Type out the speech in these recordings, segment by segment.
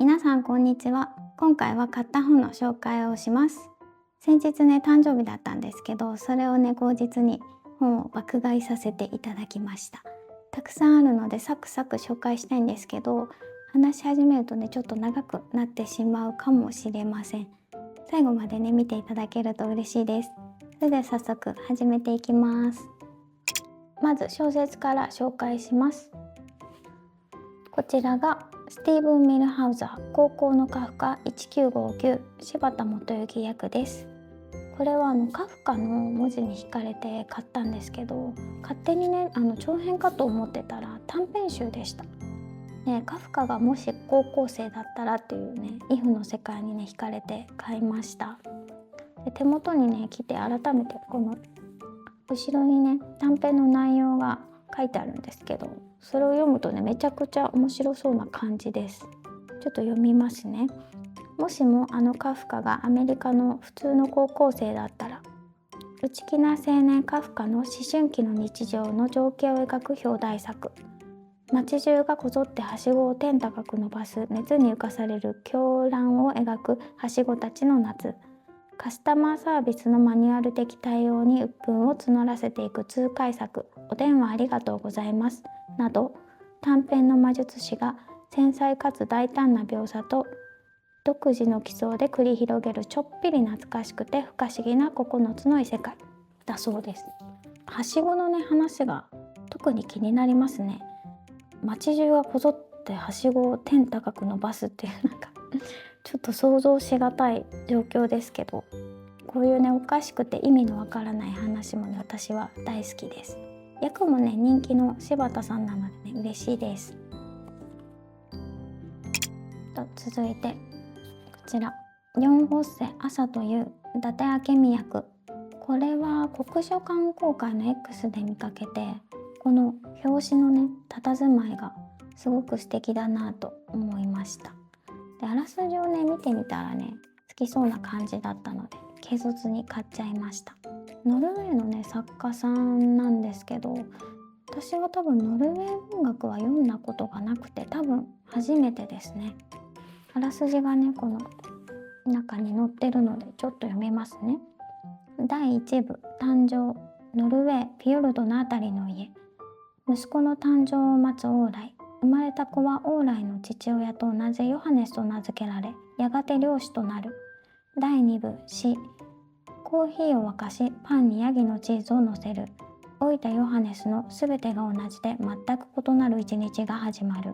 皆さんこんにちは。今回は買った本の紹介をします。先日ね、誕生日だったんですけど、それをね、後日に本を爆買いさせていただきました。たくさんあるのでサクサク紹介したいんですけど、話し始めるとね、ちょっと長くなってしまうかもしれません。最後までね、見ていただけると嬉しいです。それでは早速始めていきます。まず小説から紹介します。こちらがスティーブン・ミルハウザー、高校のカフカ1959、柴田元幸役です。これはカフカの文字に惹かれて買ったんですけど、勝手にね長編かと思ってたら短編集でした。カフカがもし高校生だったらっていうね、イフの世界にね惹かれて買いました。で手元にね来て改めてこの後ろにね短編の内容が書いてあるんですけど、それを読むとねめちゃくちゃ面白そうな感じです。ちょっと読みますね。もしもカフカがアメリカの普通の高校生だったら、内気な青年カフカの思春期の日常の情景を描く表題作。街中がこぞってはしごを天高く伸ばす熱に浮かされる狂乱を描くはしごたちの夏。カスタマーサービスのマニュアル的対応に鬱憤を募らせていく痛快作、お電話ありがとうございますなど、短編の魔術師が繊細かつ大胆な描写と独自の奇想で繰り広げるちょっぴり懐かしくて不可思議な9つの異世界だそうです。はしごのね話が特に気になりますね。街中がこぞってはしごを天高く伸ばすっていう、ちょっと想像しがたい状況ですけど、こういうねおかしくて意味のわからない話もね私は大好きです。役もね人気の柴田さんなのでね嬉しいです。続いてこちら4ホッセ朝という伊達明美役。これは国書館公開の X で見かけて、この表紙のね佇まいがすごく素敵だなと思いました。であらすじをね見てみたらね好きそうな感じだったので軽率に買っちゃいました。ノルウェーのね作家さんなんですけど、私は多分ノルウェー文学は読んだことがなくて多分初めてですね。あらすじがねこの中に載ってるのでちょっと読みますね。第1部誕生、ノルウェーフィヨルドのあたりの家。息子の誕生を待つオーライ。生まれた子はオーライの父親と同じヨハネスと名付けられ、やがて漁師となる。第2部死。コーヒーを沸かしパンにヤギのチーズを乗せる。老いたヨハネスのすべてが同じで全く異なる一日が始まる。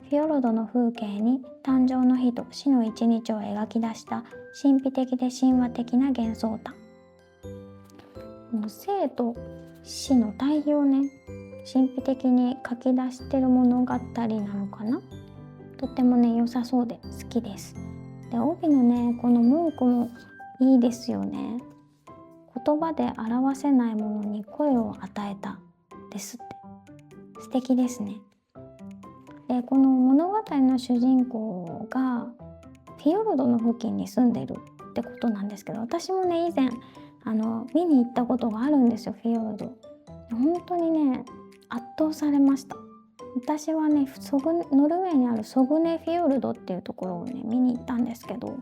フィヨルドの風景に誕生の日と死の一日を描き出した神秘的で神話的な幻想譚。生と死の対比をね神秘的に書き出してる物語なのかな。とってもね良さそうで好きです。で帯のねこの文句もいいですよね。言葉で表せないものに声を与えたですって、素敵ですね。でこの物語の主人公がフィヨルドの付近に住んでるってことなんですけど、私もね以前見に行ったことがあるんですよ、フィヨルド。本当にね圧倒されました。私はねノルウェーにあるソグネフィヨルドっていうところをね見に行ったんですけど、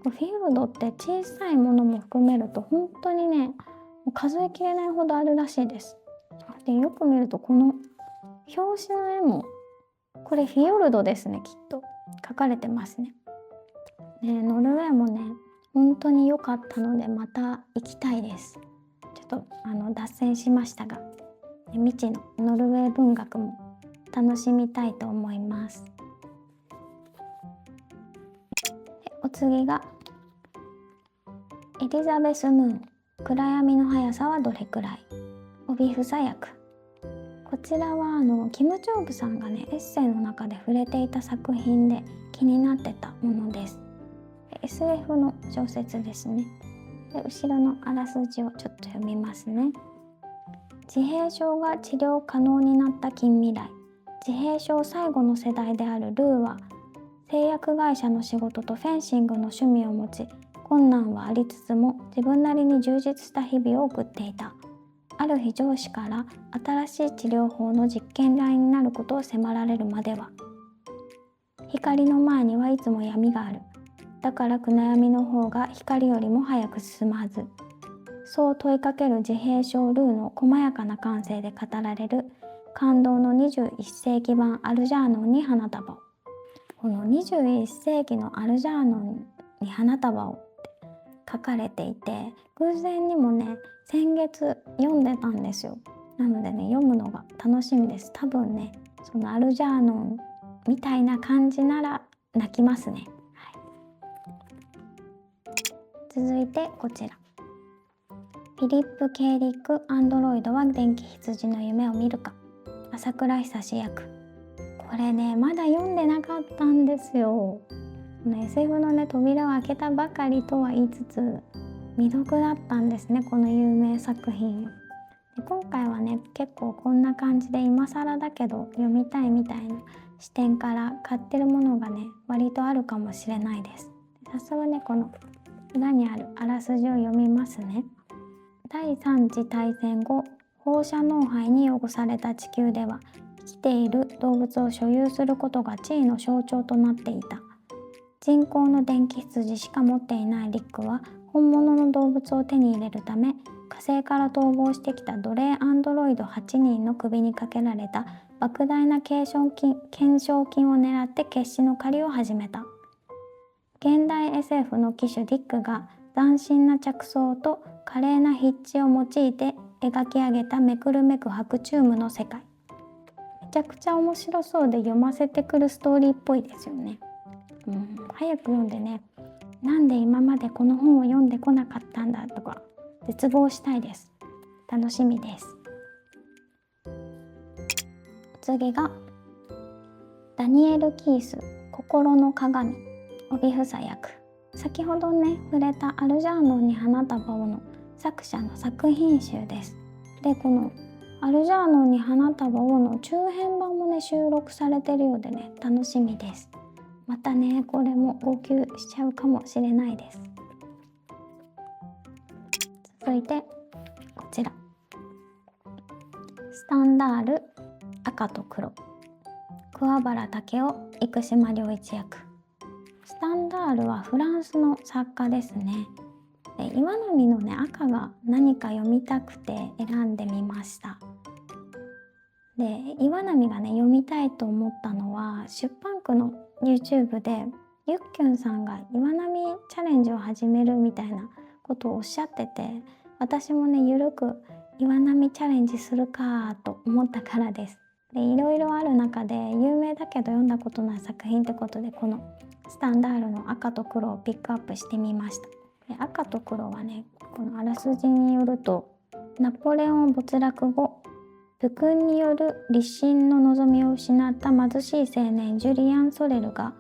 フィヨルドって小さいものも含めると本当にねもう数えきれないほどあるらしいです。でよく見るとこの表紙の絵もこれフィヨルドですね、きっと書かれてますね。ノルウェーもね本当に良かったのでまた行きたいです。ちょっと脱線しましたが、未知のノルウェー文学も楽しみたいと思います。お次がエリザベス・ムーン、暗闇の速さはどれくらい。帯房役。こちらはキム・チョーブさんがねエッセイの中で触れていた作品で気になってたものです。SF の小説ですね。で後ろのあらすじをちょっと読みますね。自閉症が治療可能になった近未来。自閉症最後の世代であるルーは製薬会社の仕事とフェンシングの趣味を持ち、困難はありつつも自分なりに充実した日々を送っていた。ある日上司から新しい治療法の実験台になることを迫られるまでは、光の前にはいつも闇がある。だから暗闇の方が光よりも早く進むはず。そう問いかける自閉症ルーの細やかな感性で語られる感動の21世紀版アルジャーノンに花束を。この21世紀のアルジャーノンに花束をって書かれていて、偶然にもね先月読んでたんですよ。なのでね読むのが楽しみです。多分ねそのアルジャーノンみたいな感じなら泣きますね。続いてこちら、フィリップ・K. ディック「アンドロイドは電気羊の夢を見るか」、朝倉久役。これねまだ読んでなかったんですよ。SF のね扉を開けたばかりとは言いつつ未読だったんですね、この有名作品。で今回はね結構こんな感じで今更だけど読みたいみたいな視点から買ってるものがね割とあるかもしれないです。早速ねこの裏にあるあらすじを読みますね。第3次大戦後、放射能灰に汚された地球では生きている動物を所有することが地位の象徴となっていた。人工の電気羊しか持っていないリックは本物の動物を手に入れるため、火星から逃亡してきた奴隷アンドロイド8人の首にかけられた莫大な懸賞金を狙って決死の狩りを始めた。現代 SF の騎手ディックが斬新な着想と華麗な筆致を用いて描き上げためくるめく白チュームの世界。めちゃくちゃ面白そうで読ませてくるストーリーっぽいですよね。早く読んでね、なんで今までこの本を読んでこなかったんだとか絶望したいです。楽しみです。次がダニエル・キース心の鏡、帯房役。先ほどね触れたアルジャーノンに花束をの作者の作品集です。でこのアルジャーノンに花束をの中編版もね収録されてるようでね楽しみです。またねこれも号泣しちゃうかもしれないです。続いてこちら、スタンダール赤と黒、桑原武雄生島良一役。スタンダールはフランスの作家ですね。で岩波のね赤が何か読みたくて選んでみました。で岩波がね読みたいと思ったのは出版区の YouTube でゆっきゅんさんが岩波チャレンジを始めるみたいなことをおっしゃってて、私もねゆるく岩波チャレンジするかと思ったからです。でいろいろある中で有名だけど読んだことない作品ってことでこのスタンダールの赤と黒をピックアップしてみました。で赤と黒はねこのあらすじによると、ナポレオン没落後武勲による立身の望みを失った貧しい青年ジュリアン・ソレルが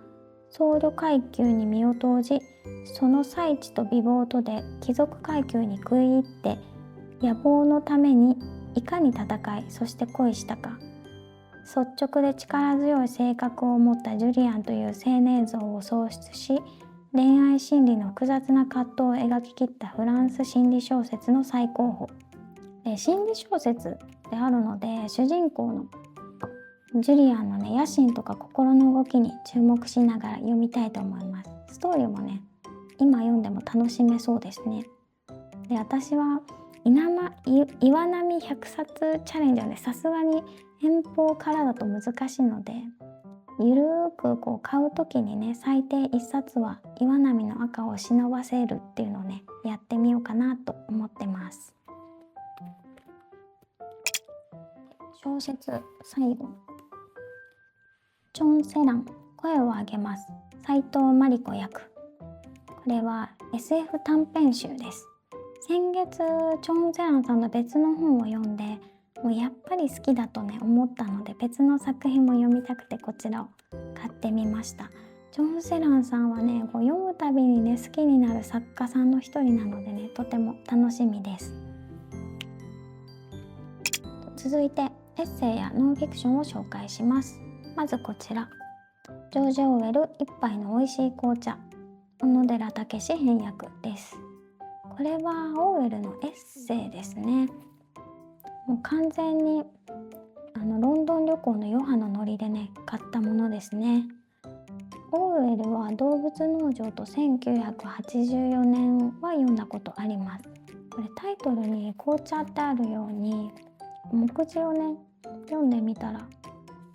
僧侶階級に身を投じ、その才知と美貌とで貴族階級に食い入って野望のためにいかに戦いそして恋したか。率直で力強い性格を持ったジュリアンという青年像を創出し、恋愛心理の複雑な葛藤を描き切ったフランス心理小説の最高峰。心理小説であるので主人公のジュリアンのね野心とか心の動きに注目しながら読みたいと思います。ストーリーもね今読んでも楽しめそうですね。で私は岩波100冊チャレンジはねさすがに遠方からだと難しいので、ゆるーくこう買う時にね最低1冊は岩波の赤を忍ばせるっていうのをねやってみようかなと思ってます。小説最後、チョン・セラン声を上げます、斉藤真理子役。これは SF 短編集です。先月チョン・セランさんの別の本を読んでもうやっぱり好きだとね思ったので別の作品も読みたくてこちらを買ってみました。チョン・セランさんはねこう読むたびにね好きになる作家さんの一人なのでねとても楽しみです。続いてエッセイやノンフィクションを紹介します。まずこちら、ジョージ・オーウェル一杯の美味しい紅茶、小野寺武史編訳です。これはオーウェルのエッセイですね。もう完全にロンドン旅行の余波のノリでね買ったものですね。ーウェルは動物農場と1984年は読んだことあります。これタイトルに紅茶ってあるように目次をね読んでみたら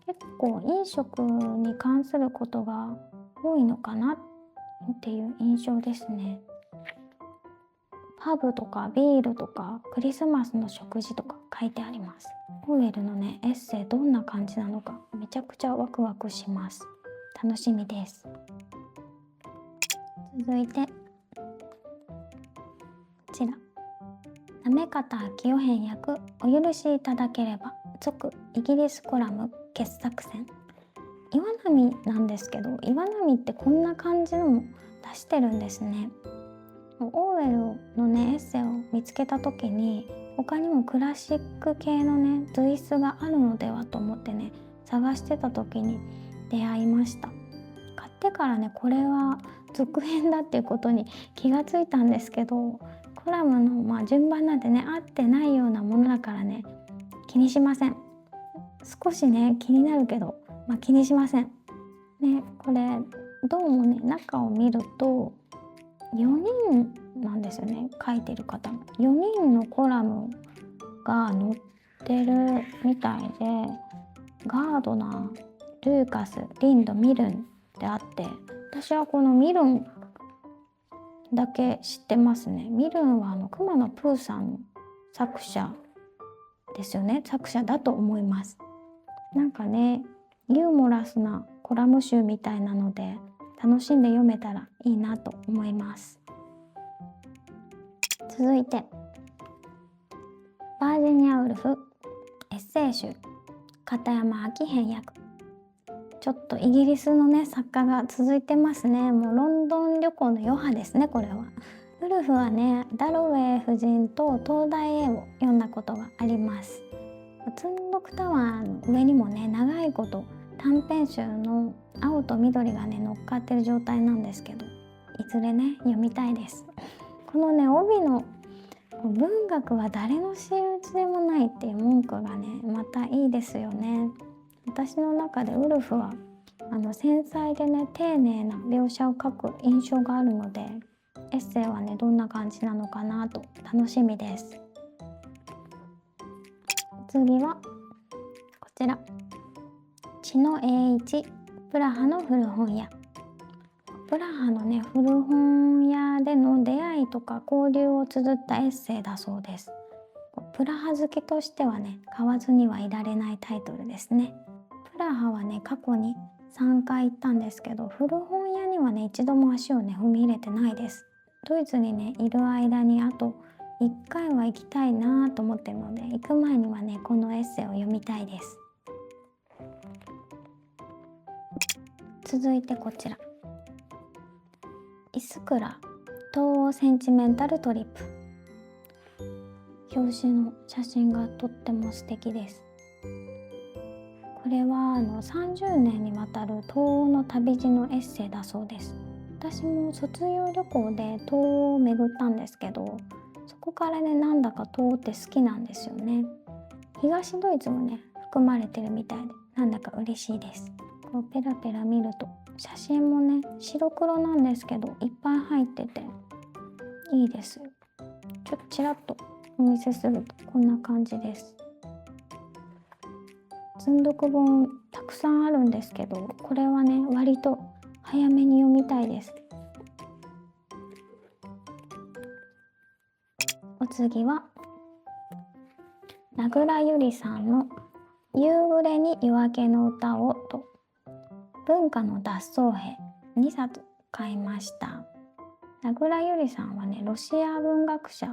結構飲食に関することが多いのかなっていう印象ですね。パブとかビールとかクリスマスの食事とか書いてあります。オーウェルのねエッセイどんな感じなのかめちゃくちゃワクワクします。楽しみです。続いてこちら、行方清編訳お許しいただければ続イギリスコラム傑作選。岩波なんですけど、岩波ってこんな感じのも出してるんですね。オーウェルのねエッセイを見つけた時に他にもクラシック系のね随筆があるのではと思ってね探してた時に出会いました。買ってからねこれは続編だっていうことに気がついたんですけど、コラムの順番なんてね合ってないようなものだからね気にしません。少しね気になるけど、気にしませんね。これどうもね中を見ると4人なんですよね、書いてる方も。4人のコラムが載ってるみたいで、ガードナー、ルーカス、リンド、ミルンであって、私はこのミルンだけ知ってますね。ミルンはくまのプーさんの作者ですよね。作者だと思います。なんかねユーモラスなコラム集みたいなので楽しんで読めたらいいなと思います。続いてバージニア・ウルフエッセイ集片山明編訳。ちょっとイギリスのね作家が続いてますね。もうロンドン旅行の余波ですねこれは。ウルフはねダロウェイ夫人と東大へを読んだことがあります。ツンドクタワーの上にもね長いこと短編集の青と緑がね乗っかってる状態なんですけど、いずれね読みたいです。このね帯の文学は誰の私有地でもないっていう文句がねまたいいですよね。私の中でウルフは繊細でね丁寧な描写を書く印象があるので、エッセイはねどんな感じなのかなと楽しみです。次はこちら、知野栄一プラハの古本屋。プラハのね古本屋での出会いとか交流を綴ったエッセイだそうです。プラハ好きとしてはね買わずにはいられないタイトルですね。プラハはね過去に3回行ったんですけど、古本屋にはね一度も足をね踏み入れてないです。ドイツにねいる間にあと1回は行きたいなと思ってるので、行く前にはねこのエッセイを読みたいです。続いてこちら、イスクラ東欧センチメンタルトリップ。表紙の写真がとっても素敵です。これは30年にわたる東欧の旅路のエッセイだそうです。私も卒業旅行で東欧を巡ったんですけど、そこからねなんだか東欧って好きなんですよね。東ドイツもね含まれてるみたいでなんだか嬉しいです。こうペラペラ見ると写真もね白黒なんですけどいっぱい入ってていいですよ。ちらっとお見せするとこんな感じです。積読本たくさんあるんですけど、これはね割と早めに読みたいです。お次は名倉ゆりさんの夕暮れに夜明けの歌をと文化の脱走兵2冊買いました。名倉ゆりさんはねロシア文学者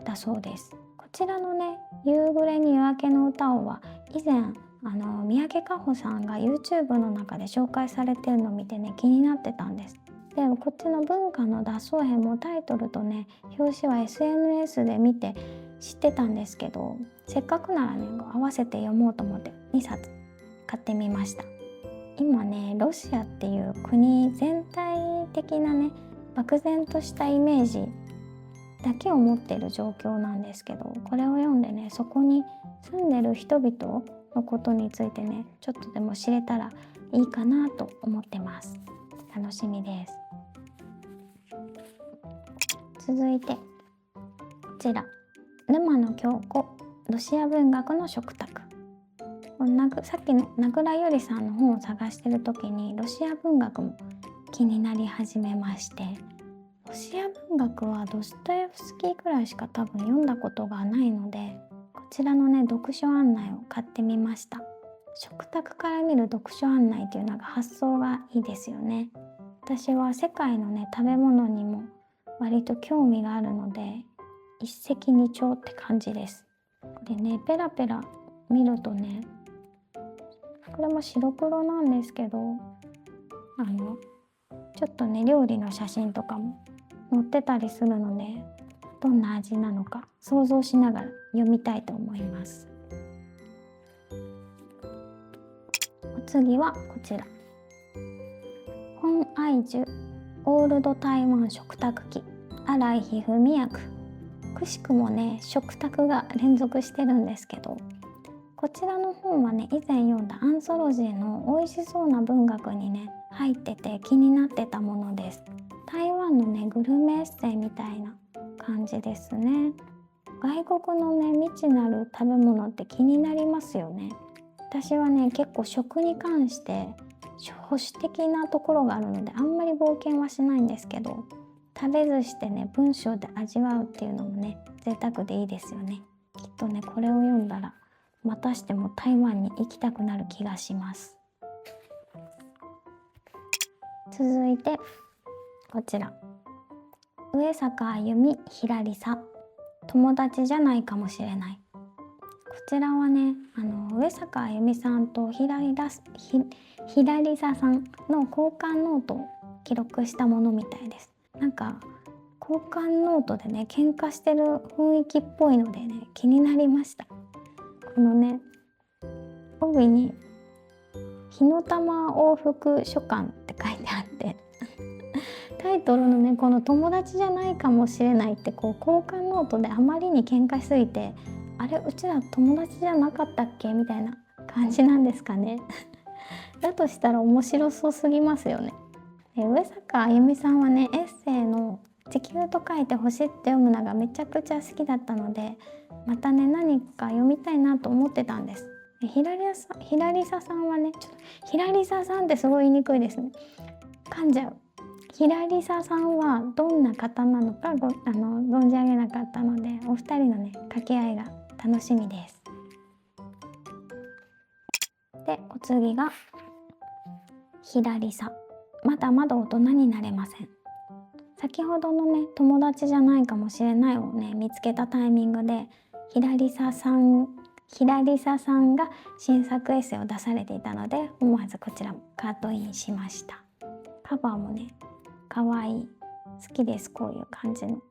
だそうです。こちらのね夕暮れに夜明けの歌をは以前三宅佳穂さんが YouTube の中で紹介されてるのを見てね気になってたんです。でこっちの文化の脱走編もタイトルとね表紙は SNS で見て知ってたんですけど、せっかくならね合わせて読もうと思って2冊買ってみました。今ねロシアっていう国全体的なね漠然としたイメージだけを持ってる状況なんですけど、これを読んでねそこに住んでる人々のことについてねちょっとでも知れたらいいかなと思ってます。楽しみです。続いてこちら、沼野京子ロシア文学の食卓。さっきの名倉よりさんの本を探してる時にロシア文学も気になり始めまして、ロシア文学はドストエフスキーくらいしか多分読んだことがないので、こちらのね読書案内を買ってみました。食卓から見る読書案内というのが発想がいいですよね。私は世界のね食べ物にも割と興味があるので、一石二鳥って感じです。これねペラペラ見るとね、これも白黒なんですけど、ちょっとね料理の写真とかも載ってたりするので、どんな味なのか想像しながら読みたいと思います。お次はこちら、本愛樹オールド台湾食卓記新井一二三役。くしくもね食卓が連続してるんですけど、こちらの本はね以前読んだアンソロジーの美味しそうな文学にね入ってて気になってたものです。台湾のねグルメエッセイみたいな感じですね。外国のね未知なる食べ物って気になりますよね。私はね結構食に関して保守的なところがあるので、あんまり冒険はしないんですけど、食べずしてね文章で味わうっていうのもね贅沢でいいですよね。きっとねこれを読んだらまたしても台湾に行きたくなる気がします。続いてこちら、上坂あゆみひらりさ友達じゃないかもしれない。こちらはね上坂あゆみさんとひらりささんの交換ノートを記録したものみたいです。なんか交換ノートでね喧嘩してる雰囲気っぽいのでね気になりました。このね帯に火の玉往復書簡って書いてあってタイトルのねこの友達じゃないかもしれないって、こう交換ノートであまりに喧嘩しすぎて、あれうちら友達じゃなかったっけみたいな感じなんですかねだとしたら面白そうすぎますよね。上坂あゆみさんはねエッセイの地球と書いて星って読むのがめちゃくちゃ好きだったので、またね何か読みたいなと思ってたんです。ひらりささんはねちょっとひらりささんってすごい言いにくいですね。噛んじゃう。ひらりささんはどんな方なのか存じ上げなかったので、お二人のね掛け合いが楽しみです。でお次がひらりさ、まだまだ大人になれません。先ほどのね友達じゃないかもしれないをね見つけたタイミングでひらりささんが新作エッセイを出されていたので、思わずこちらもカートインしました。カバーもねかわいい、好きです。こういう感じの。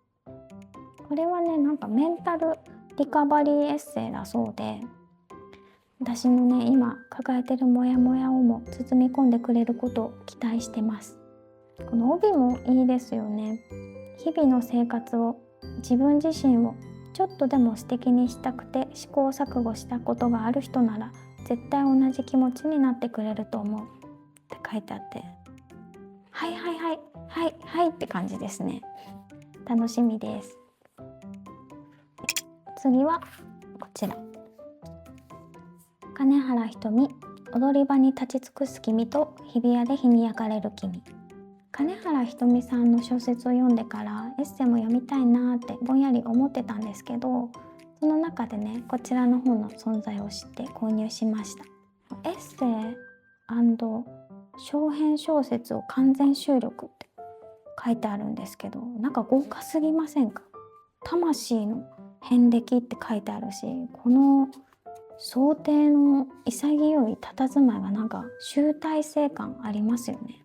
これはねなんかメンタルリカバリーエッセイだそうで、私のね今抱えてるモヤモヤをも包み込んでくれることを期待してます。この帯もいいですよね。日々の生活を、自分自身をちょっとでも素敵にしたくて試行錯誤したことがある人なら絶対同じ気持ちになってくれると思うって書いてあって、はいはいはいはいはいって感じですね。楽しみです。次はこちら、金原ひとみ踊り場に立ち尽くす君と日比谷で日に焼かれる君。金原ひとみさんの小説を読んでからエッセイも読みたいなってぼんやり思ってたんですけど、その中でねこちらの本の存在を知って購入しました。エッセイ&小編小説を完全収録って書いてあるんですけど、なんか豪華すぎませんか？魂の遍歴って書いてあるし、この想定の潔い佇まいがなんか集大成感ありますよね。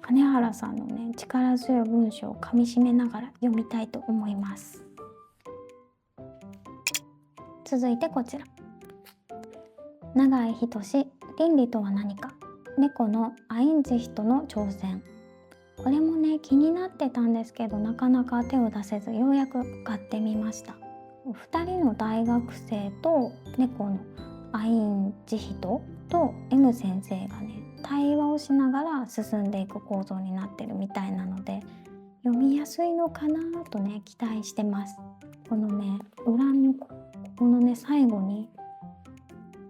金原さんのね力強い文章をかみしめながら読みたいと思います。続いてこちら、永井仁倫理とは何か、猫のアインジヒトの挑戦。これもね気になってたんですけど、なかなか手を出せずようやく買ってみました。2人の大学生と猫のアインジヒトと M 先生がね対話をしながら進んでいく構造になってるみたいなので、読みやすいのかなとね期待してます。このね裏のここのね最後に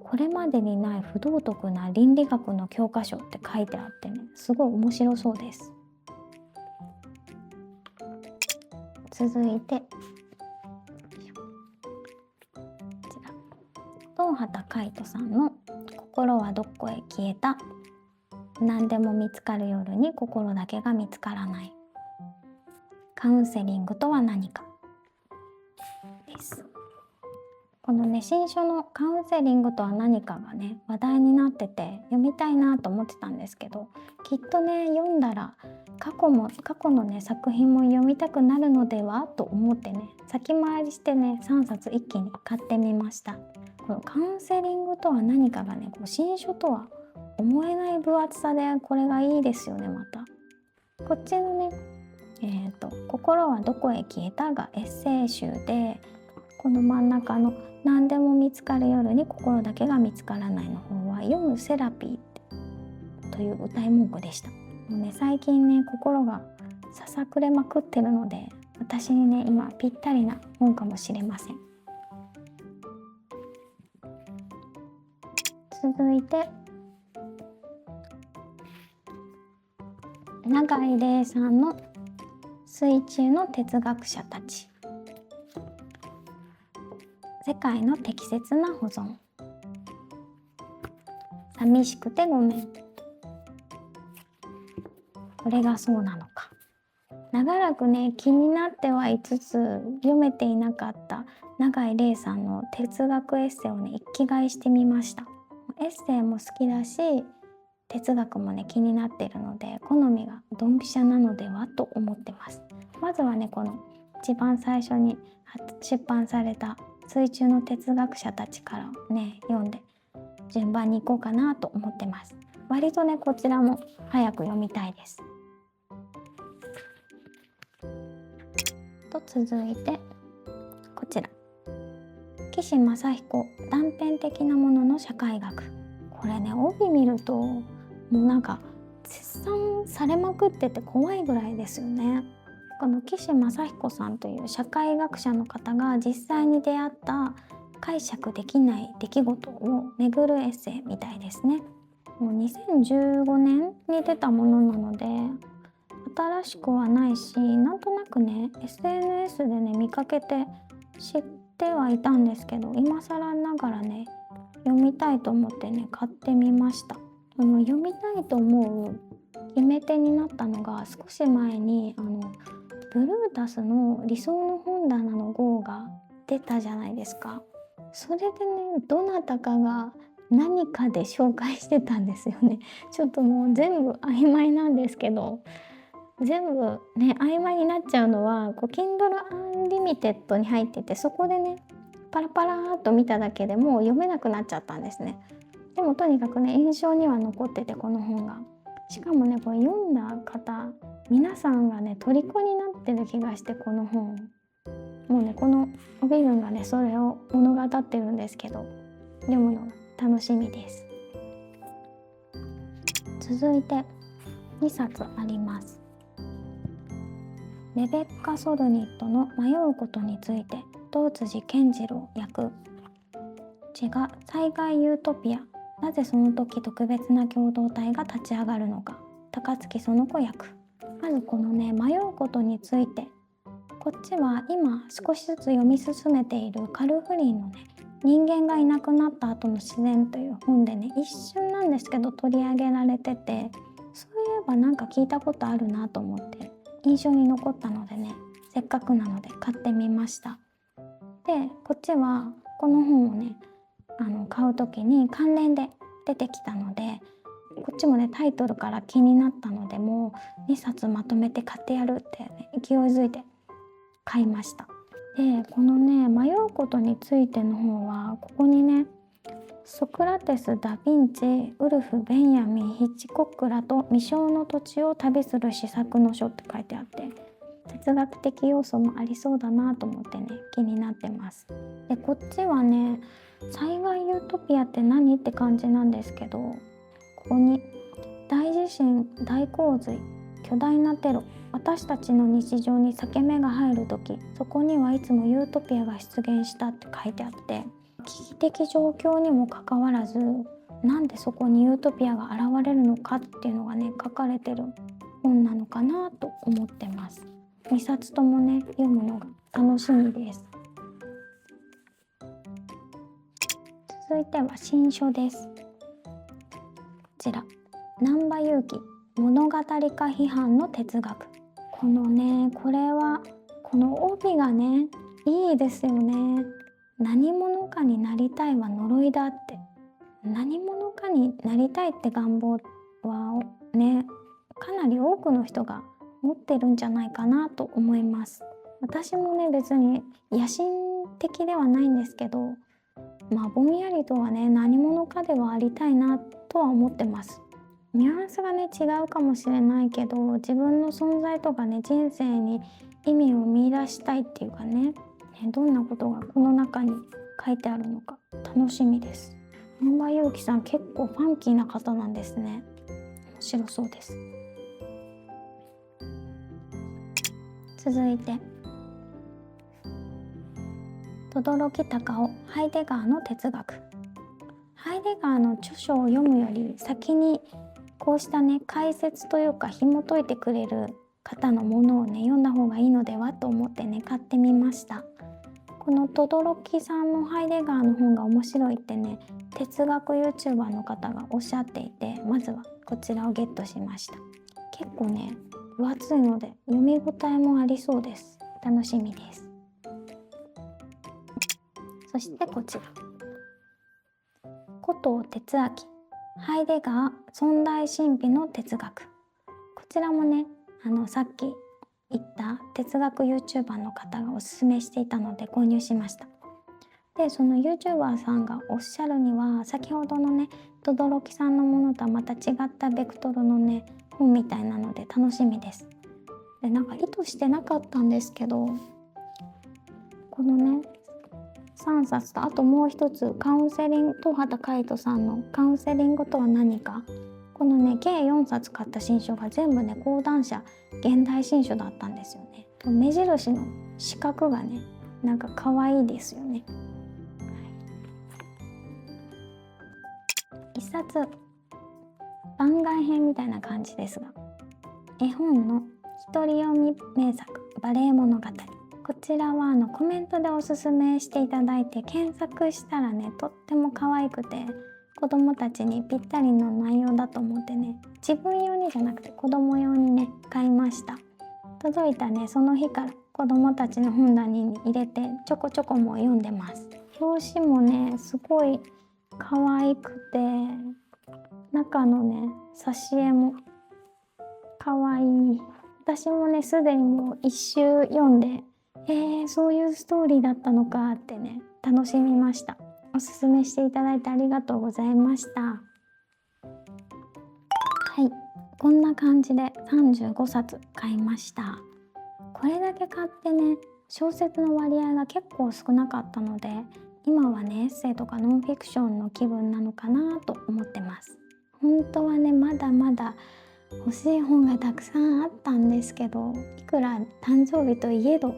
これまでにない不道徳な倫理学の教科書って書いてあってね、すごい面白そうです。続いてこちら東畑海人さんの心はどこへ消えた、何でも見つかる夜に心だけが見つからない、カウンセリングとは何かです。このね新書のカウンセリングとは何かがね話題になってて読みたいなと思ってたんですけど、きっとね読んだら過去のね作品も読みたくなるのではと思ってね先回りしてね3冊一気に買ってみました。このカウンセリングとは何かがねこう新書とは思えない分厚さでこれがいいですよね。またこっちのね心はどこへ消えたがエッセイ集で、この真ん中の何でも見つかる夜に心だけが見つからないの方は読むセラピーという歌い文句でした。もうね最近ね心がささくれまくってるので、私にね今ぴったりな本かもしれません。続いて永井玲さんの水中の哲学者たち、世界の適切な保存、寂しくてごめん、これがそうなのか。長らくね気になってはいつつ読めていなかった永井玲さんの哲学エッセイをね一気買いしてみました。エッセイも好きだし哲学もね気になっているので、好みがドンピシャなのではと思ってます。まずはねこの一番最初に出版された水中の哲学者たちからね読んで順番に行こうかなと思ってます。割とねこちらも早く読みたいです。と続いてこちら岸正彦断片的なものの社会学。これね帯見るともうなんか絶賛されまくってて怖いぐらいですよね。この岸正彦さんという社会学者の方が実際に出会った解釈できない出来事を巡るエッセイみたいですね。もう2015年に出たものなので新しくはないし、なんとなくね SNS でね見かけて知ってはいたんですけど、今更ながらね読みたいと思ってね買ってみました。読みたいと思う決め手になったのが、少し前にブルータスの理想の本棚の号が出たじゃないですか。それでねどなたかが何かで紹介してたんですよね。ちょっともう全部曖昧なんですけど、全部ね曖昧になっちゃうのはこう Kindle Unlimited に入ってて、そこでねパラパラーっと見ただけでもう読めなくなっちゃったんですね。でもとにかくね印象には残ってて、この本がしかもねこれ読んだ方皆さんがね虜になってる気がして、この本もうねこの帯文がねそれを物語ってるんですけど、読むのが楽しみです。続いて2冊あります。レベッカ・ソルニットの迷うことについて、道辻健次郎訳。字が災害ユートピア、なぜその時特別な共同体が立ち上がるのか、高槻園子役。まずこのね迷うことについて、こっちは今少しずつ読み進めているカル・フリーのね人間がいなくなった後の自然という本でね一瞬なんですけど取り上げられてて、そういえばなんか聞いたことあるなと思って印象に残ったのでね、せっかくなので買ってみました。でこっちはこの本をね買う時に関連で出てきたので、こっちもねタイトルから気になったので、もう2冊まとめて買ってやるって、ね、勢いづいて買いました。でこのね迷うことについての方はここにねソクラテス、ダ・ヴィンチ、ウルフ、ベンヤミン、ヒッチコックらと未踏の土地を旅する試作の書って書いてあって、哲学的要素もありそうだなと思ってね気になってます。でこっちはね災害ユートピアって何って感じなんですけど、ここに大地震、大洪水、巨大なテロ、私たちの日常に裂け目が入る時、そこにはいつもユートピアが出現したって書いてあって、危機的状況にもかかわらず、なんでそこにユートピアが現れるのかっていうのがね書かれてる本なのかなと思ってます。2冊ともね読むのが楽しみです。続いては新書です。こちら、難波祐希物語化批判の哲学。このね、これはこの帯がねいいですよね。何者かになりたいは呪いだって。何者かになりたいって願望はね、かなり多くの人が持ってるんじゃないかなと思います。私もね別に野心的ではないんですけど、ぼんやりとはね何者かではありたいなとは思ってます。ニュアンスがね違うかもしれないけど、自分の存在とかね人生に意味を見出したいっていうかね、どんなことがこの中に書いてあるのか楽しみです。難波祐希さん結構ファンキーな方なんですね。面白そうです。続いて轟隆夫ハイデガーの哲学。ハイデガーの著書を読むより先にこうしたね解説というか紐解いてくれる方のものをね読んだ方がいいのではと思ってね買ってみました。この轟さんのハイデガーの本が面白いってね哲学 YouTuber の方がおっしゃっていて、まずはこちらをゲットしました。結構ね分厚いので読み応えもありそうです。楽しみです。そしてこちら、古藤哲明ハイデガー存在神秘の哲学。こちらもねさっき言った哲学 YouTuber の方がおすすめしていたので購入しました。でその YouTuber さんがおっしゃるには、先ほどのね轟さんのものとはまた違ったベクトルのね本みたいなので楽しみです。でなんか意図してなかったんですけど、このね3冊とあともう一つカウンセリング、東畑海人さんのカウンセリングとは何か、このね計4冊買った新書が全部ね講談社現代新書だったんですよね。目印の四角がねなんか可愛いですよね。一冊番外編みたいな感じですが、絵本の一人読み名作バレエ物語。こちらはコメントでおすすめしていただいて検索したらねとっても可愛くて子供たちにぴったりの内容だと思ってね、自分用にじゃなくて子供用にね買いました。届いたねその日から子供たちの本棚に入れてちょこちょこも読んでます。表紙もねすごい可愛くて、中のね挿絵も可愛い。私もねすでにもう一周読んでそういうストーリーだったのかってね楽しみました。おすすめしていただいてありがとうございました。はい、こんな感じで35冊買いました。これだけ買ってね小説の割合が結構少なかったので、今はねエッセイとかノンフィクションの気分なのかなと思ってます。本当はねまだまだ欲しい本がたくさんあったんですけど、いくら誕生日といえど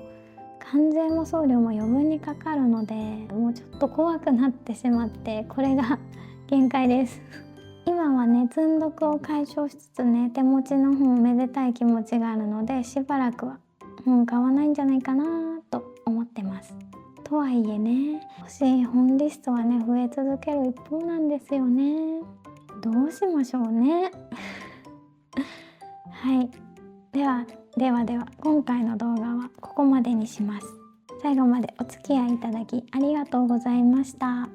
関税も送料も余分にかかるので、もうちょっと怖くなってしまって、これが限界です。今はね積んどくを解消しつつね手持ちの本をめでたい気持ちがあるので、しばらくは本買わないんじゃないかなと思ってます。とはいえね欲しい本リストはね増え続ける一方なんですよね。どうしましょうねはい、では今回の動画はここまでにします。最後までお付き合いいただきありがとうございました。